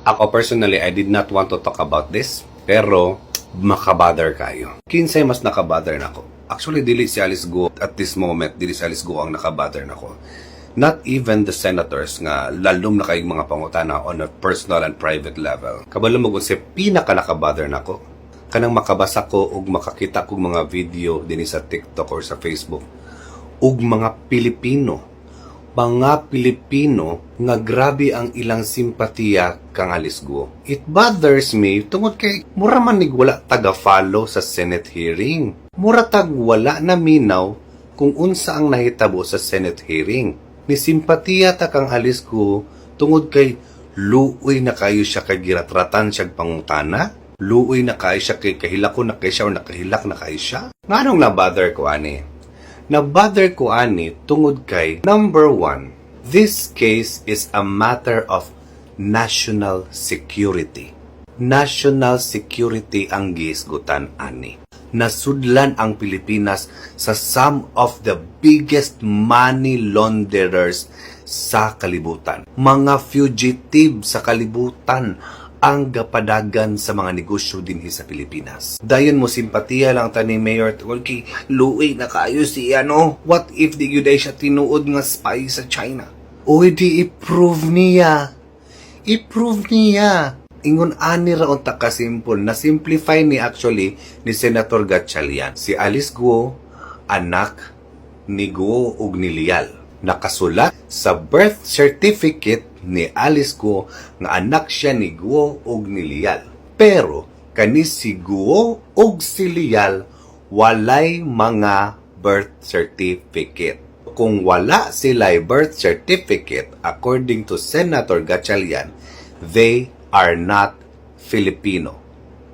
Ako personally, I did not want to talk about this, pero makabother kayo. Kinsay mas nakabother na ako. Actually, dili si Alice Guo at this moment, dili si Alice Guo ang nakabother na ako. Not even the senators nga lalong na kayong mga pangutana on a personal and private level. Kabalo mo kung si pinaka nakabother na ako. Kanang makabasa ko ug makakita kong mga video din sa TikTok or sa Facebook ug mga Pilipino nga grabe ang ilang simpatiya kang Alice Guo. It bothers me tungod kay mura man nig wala taga-follow sa Senate hearing. Mura tag wala na minaw kung unsa ang nahitabo sa Senate hearing. Ni simpatiya ta kang Alice Guo tungod kay luoy na kayo siya kay giratratan siyang pangutana. Luoy na kayo siya kay kahilak ko na kayo siya o nakahilak na kayo siya. Nganong na-bother ko ani? Na-bother ko ani tungod kay number 1, this case is a matter of national security. National security ang giisgutan ani. Nasudlan ang Pilipinas sa some of the biggest money launderers sa kalibutan. Mga fugitive sa kalibutan ang gapadagan sa mga negosyo din sa Pilipinas. Dayon mo simpatiya lang ta ni Mayor tungod kay luoy na kayo si ano. What if di gyud siya tinuod nga spy sa China? O di i-prove niya. I-prove niya. Ingon ani ra unta ka simple. Na simplify ni actually ni Senator Gatchalian. Si Alice Guo anak ni Guo ug ni Lial. Nakasulat sa birth certificate ni Alice Guo nga anak siya ni Guo ug ni Lial. Pero kani si Guo ug si Lial walay mga birth certificate. Kung wala sila birth certificate, according to Senator Gatchalian, they are not Filipino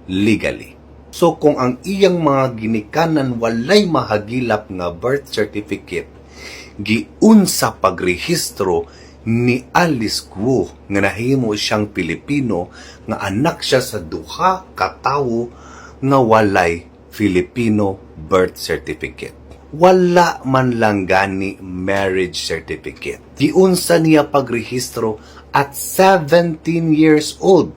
legally. So kung ang iyang mga ginikanan walay mahagilap nga birth certificate, giun sa pagrehistro ni Alice Guo nga nahimo siyang Pilipino nga anak siya sa duha ka tawo nga walay Filipino birth certificate. Wala man lang gani marriage certificate. Giunsa niya pagrehistro at 17 years old.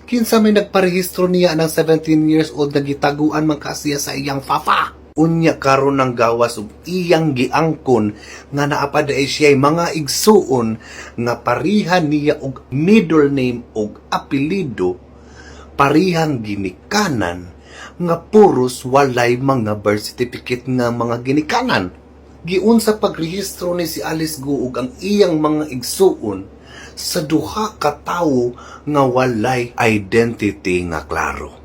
Kinsa may nagparehistro niya ng 17 years old na gitaguan man kasiya sa iyang papa. Unya karon ng gawas ug iyang giangkon nga naapaday siya mga igsuon nga parihan niya og middle name og apelyido, parihang ginikanan nga puros walay mga birth certificate nga mga ginikanan. Giun sa pagrehistro ni si Alice Guo ug ang iyang mga igsuon sa duha ka tawo nga walay identity nga klaro.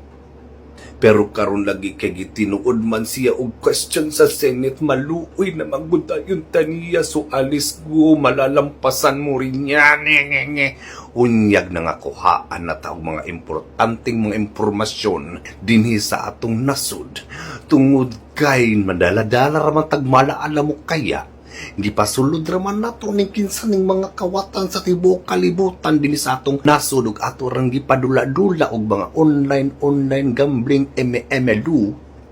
Pero karon lagi kay gitinuod man siya og question sa Senate, maluoy na magbudayon taniya. So Alice Guo, malalampasan mo rin yan. Unyag na nga kuhaan na taong mga importanteng mga impormasyon dinhi sa atong nasod. Tungod kay madaladala raman tagmalaala mo kaya. Hindi pa sulod raman nato ning kinsaning mga kawatan sa tibuok kalibutan din sa atong nasod ug ato rang gipadula-dula og mga online gambling MLU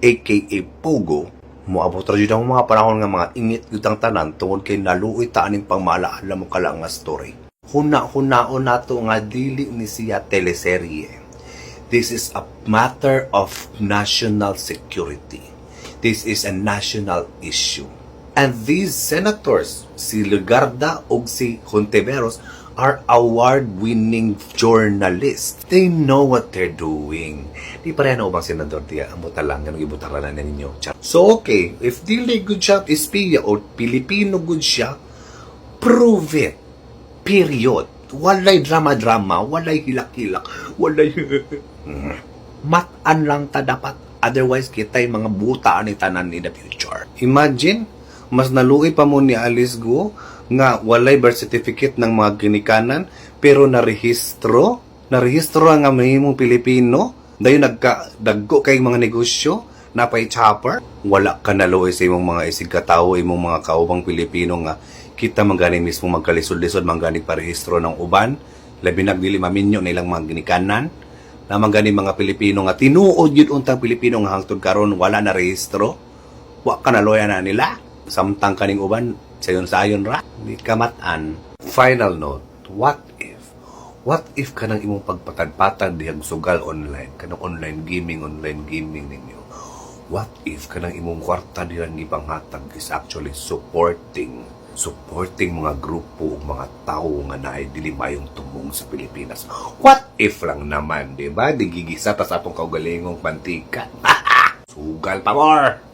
aka Pogo. Moabot ra jud ang mga panahon nga mga ingit gyud ang tanan tungod kay naluoy ta aning pangmalaala mo kala nga story. Huna-hunaon nato nga dili ni siya teleserye. This is a matter of national security. This is a national issue. And these senators, si Legarda o si Hontiveros, are award-winning journalists. They know what they're doing. Di pa rin bang senador diya, ang butalang, ganun ibutaran na ninyo. So okay, if dili good siya, Espiya o Pilipino good siya, prove it. Period. Walay drama-drama, walay hilak-hilak, walay matan lang ta dapat. Otherwise, kita'y mga butaan ni tanan in the future. Imagine, mas naluoy pa mo ni Alice Guo nga walay birth certificate ng mga ginikanan pero narehistro nga mahimong Pilipino dayon nagdaggo kay mga negosyo napay chopper. Wala ka naluoy sa imong mga isig katawo, imong mga kaubang Pilipino nga kita mangani mismo magkalisod-lisod mangani parehistro ng uban labi nagdili maminyo nilang mga ginikanan na mangani mga Pilipino nga tinuod yun untang Pilipino nga hangtod karon wala na rehistro. Wa ka naluoy na nila. Samtang kaning uban, sayon ra, di kamatan. Final note, what What if kanang imong pagpatad-patad dihang sugal online, kanang online gaming ninyo? What if kanang imong kwarta dihang ipanghatag is actually supporting mga grupo o mga tao nga naay dili mayong tumong sa Pilipinas? What if lang naman, di ba? Di gigisa ta sa atong kaugalingong pantika. Sugal pa more!